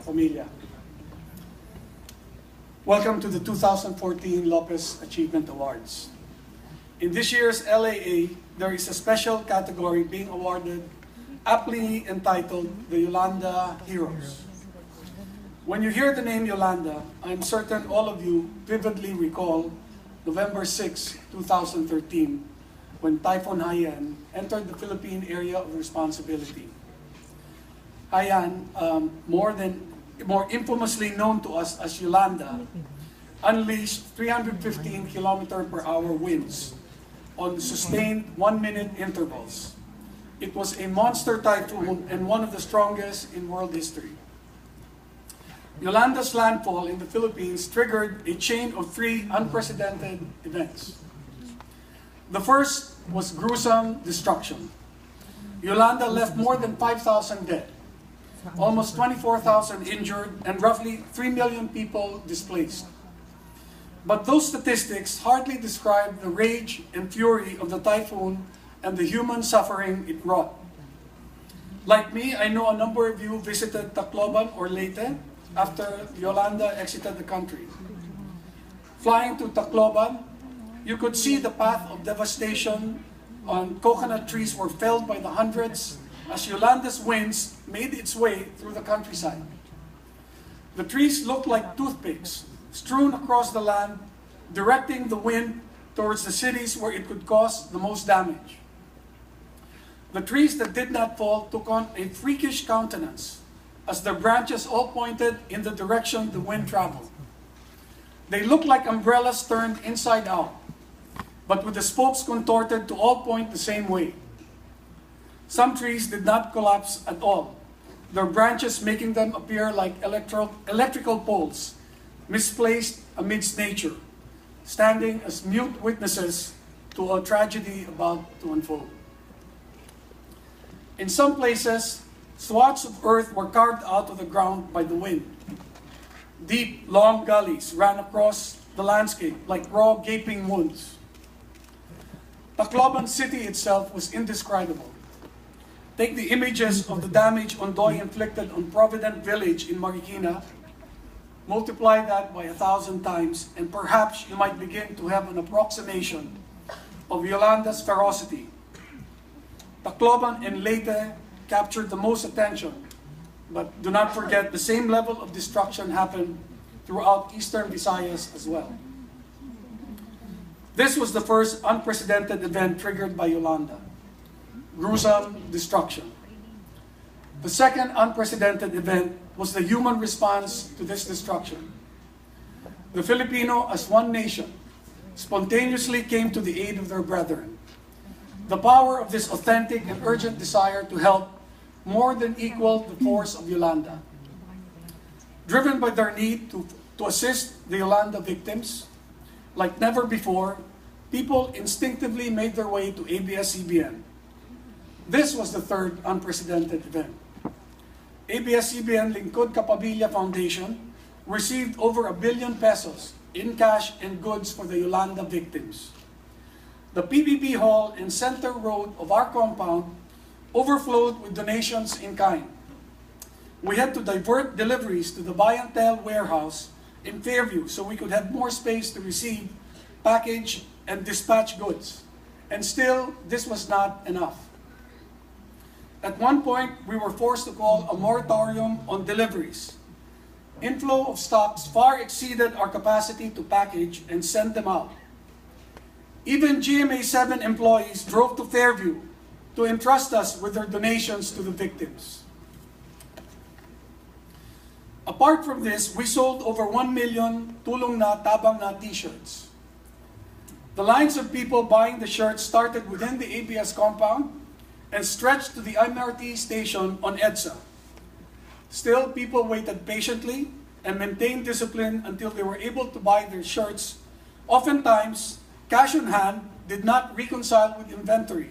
Kapamilya. Welcome to the 2014 Lopez Achievement Awards. In this year's LAA, there is a special category being awarded, aptly entitled the Yolanda Heroes. When you hear the name Yolanda, I'm certain all of you vividly recall November 6, 2013, when Typhoon Haiyan entered the Philippine area of responsibility. Haiyan, more infamously known to us as Yolanda, unleashed 315 km/h winds on sustained 1-minute intervals. It was a monster typhoon and one of the strongest in world history. Yolanda's landfall in the Philippines triggered a chain of 3 unprecedented events. The first was gruesome destruction. Yolanda left more than 5,000 dead, almost 24,000 injured, and roughly 3 million people displaced. But those statistics hardly describe the rage and fury of the typhoon and the human suffering it wrought. Like me, I know a number of you visited Tacloban or Leyte after Yolanda exited the country. Flying to Tacloban, you could see the path of devastation on coconut trees were felled by the hundreds as Yolanda's winds made its way through the countryside. The trees looked like toothpicks strewn across the land, directing the wind towards the cities where it could cause the most damage. The trees that did not fall took on a freakish countenance as their branches all pointed in the direction the wind traveled. They looked like umbrellas turned inside out, but with the spokes contorted to all point the same way. Some trees did not collapse at all, their branches making them appear like electrical poles, misplaced amidst nature, standing as mute witnesses to a tragedy about to unfold. In some places, swaths of earth were carved out of the ground by the wind. Deep, long gullies ran across the landscape like raw, gaping wounds. Tacloban city itself was indescribable. Take the images of the damage Ondoy inflicted on Provident Village in Marikina, multiply that by 1,000 times, and perhaps you might begin to have an approximation of Yolanda's ferocity. Tacloban and Leyte captured the most attention, but do not forget the same level of destruction happened throughout eastern Visayas as well. This was the first unprecedented event triggered by Yolanda, gruesome destruction. The second unprecedented event was the human response to this destruction. The Filipino, as one nation, spontaneously came to the aid of their brethren. The power of this authentic and urgent desire to help more than equaled the force of Yolanda. Driven by their need to assist the Yolanda victims, like never before, people instinctively made their way to ABS-CBN. This was the third unprecedented event. ABS-CBN Lingkod Kapamilya Foundation received over 1 billion pesos in cash and goods for the Yolanda victims. The PBB hall and center road of our compound overflowed with donations in kind. We had to divert deliveries to the buy and tell warehouse in Fairview so we could have more space to receive, package, and dispatch goods. And still, this was not enough. At one point, we were forced to call a moratorium on deliveries. Inflow of stocks far exceeded our capacity to package and send them out. Even GMA 7 employees drove to Fairview to entrust us with their donations to the victims. Apart from this, we sold over 1 million tulong na tabang na t-shirts. The lines of people buying the shirts started within the ABS compound and stretched to the MRT station on EDSA. Still, people waited patiently and maintained discipline until they were able to buy their shirts. Oftentimes, cash on hand did not reconcile with inventory.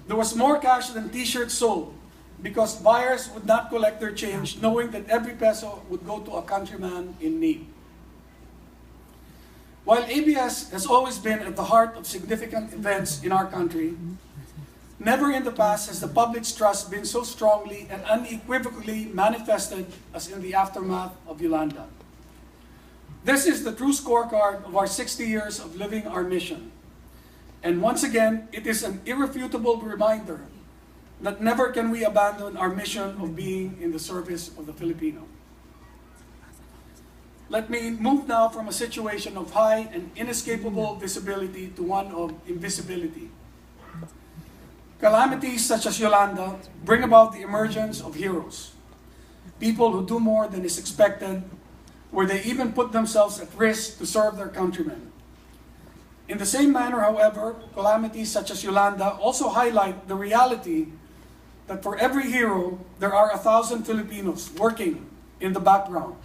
There was more cash than t-shirts sold because buyers would not collect their change, knowing that every peso would go to a countryman in need. While ABS has always been at the heart of significant events in our country, Never in the past has the public's trust been so strongly and unequivocally manifested as in the aftermath of Yolanda. This is the true scorecard of our 60 years of living our mission. And once again, it is an irrefutable reminder that never can we abandon our mission of being in the service of the Filipino. Let me move now from a situation of high and inescapable visibility to one of invisibility. Calamities such as Yolanda bring about the emergence of heroes, people who do more than is expected, where they even put themselves at risk to serve their countrymen. In the same manner, however, calamities such as Yolanda also highlight the reality that for every hero, there are 1,000 Filipinos working in the background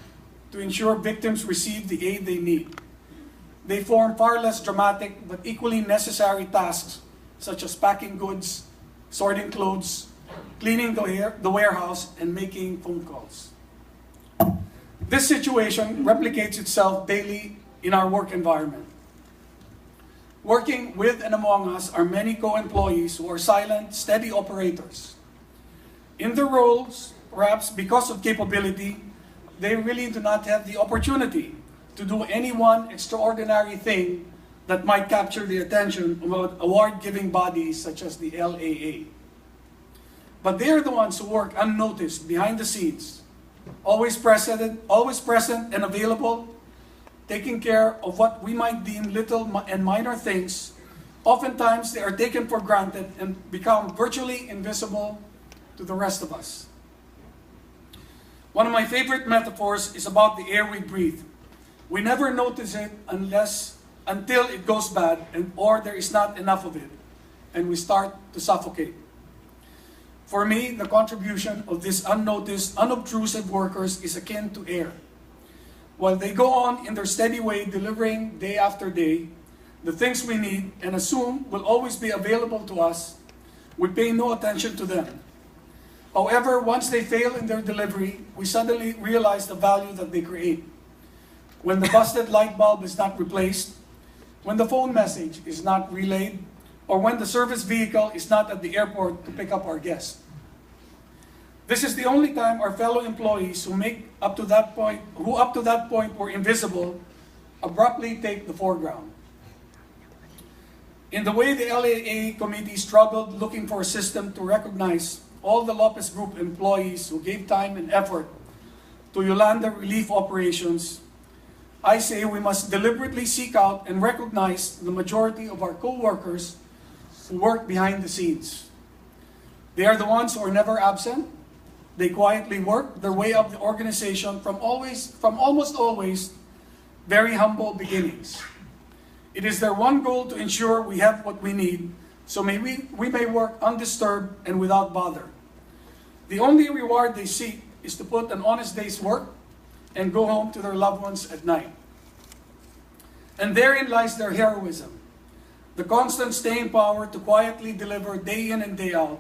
to ensure victims receive the aid they need. They form far less dramatic but equally necessary tasks such as packing goods, sorting clothes, cleaning the warehouse, and making phone calls. This situation replicates itself daily in our work environment. Working with and among us are many co-employees who are silent, steady operators. In their roles, perhaps because of capability, they really do not have the opportunity to do any one extraordinary thing that might capture the attention of award-giving bodies such as the LAA. But they are the ones who work unnoticed behind the scenes, always present and available, taking care of what we might deem little and minor things. Oftentimes, they are taken for granted and become virtually invisible to the rest of us. One of my favorite metaphors is about the air we breathe. We never notice it until it goes bad or there is not enough of it, and we start to suffocate. For me, the contribution of these unnoticed, unobtrusive workers is akin to air. While they go on in their steady way, delivering day after day the things we need and assume will always be available to us, we pay no attention to them. However, once they fail in their delivery, we suddenly realize the value that they create. When the busted light bulb is not replaced, when the phone message is not relayed, or when the service vehicle is not at the airport to pick up our guest. This is the only time our fellow employees who up to that point were invisible, abruptly take the foreground. In the way the LAA committee struggled looking for a system to recognize all the Lopez Group employees who gave time and effort to Yolanda relief operations, I say we must deliberately seek out and recognize the majority of our co-workers who work behind the scenes. They are the ones who are never absent. They quietly work their way up the organization from almost always very humble beginnings. It is their one goal to ensure we have what we need, so we may work undisturbed and without bother. The only reward they seek is to put an honest day's work and go home to their loved ones at night. And therein lies their heroism, the constant staying power to quietly deliver day in and day out.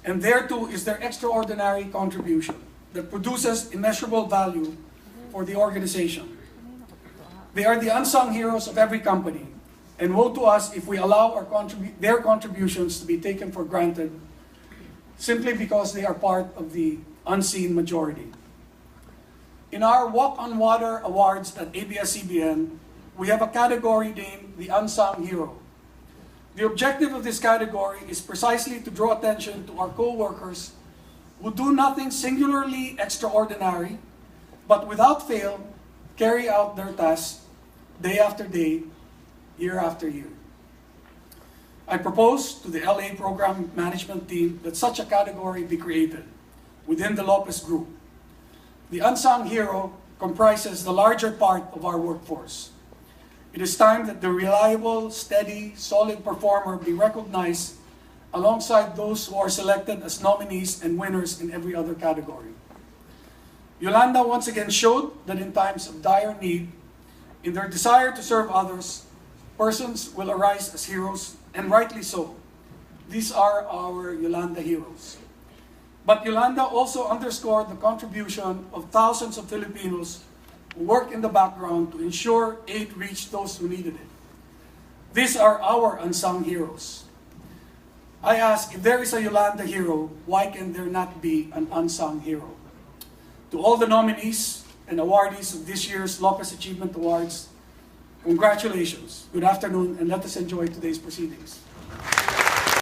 And there too is their extraordinary contribution that produces immeasurable value for the organization. They are the unsung heroes of every company, and woe to us if we allow their contributions to be taken for granted simply because they are part of the unseen majority. In our Walk on Water Awards at ABS-CBN, we have a category named the Unsung Hero. The objective of this category is precisely to draw attention to our co-workers who do nothing singularly extraordinary, but without fail, carry out their tasks day after day, year after year. I propose to the LA program management team that such a category be created within the Lopez Group. The unsung hero comprises the larger part of our workforce. It is time that the reliable, steady, solid performer be recognized alongside those who are selected as nominees and winners in every other category. Yolanda once again showed that in times of dire need, in their desire to serve others, persons will arise as heroes, and rightly so. These are our Yolanda heroes. But Yolanda also underscored the contribution of thousands of Filipinos who worked in the background to ensure aid reached those who needed it. These are our unsung heroes. I ask, if there is a Yolanda hero, why can there not be an unsung hero? To all the nominees and awardees of this year's Lopez Achievement Awards, congratulations, good afternoon, and let us enjoy today's proceedings.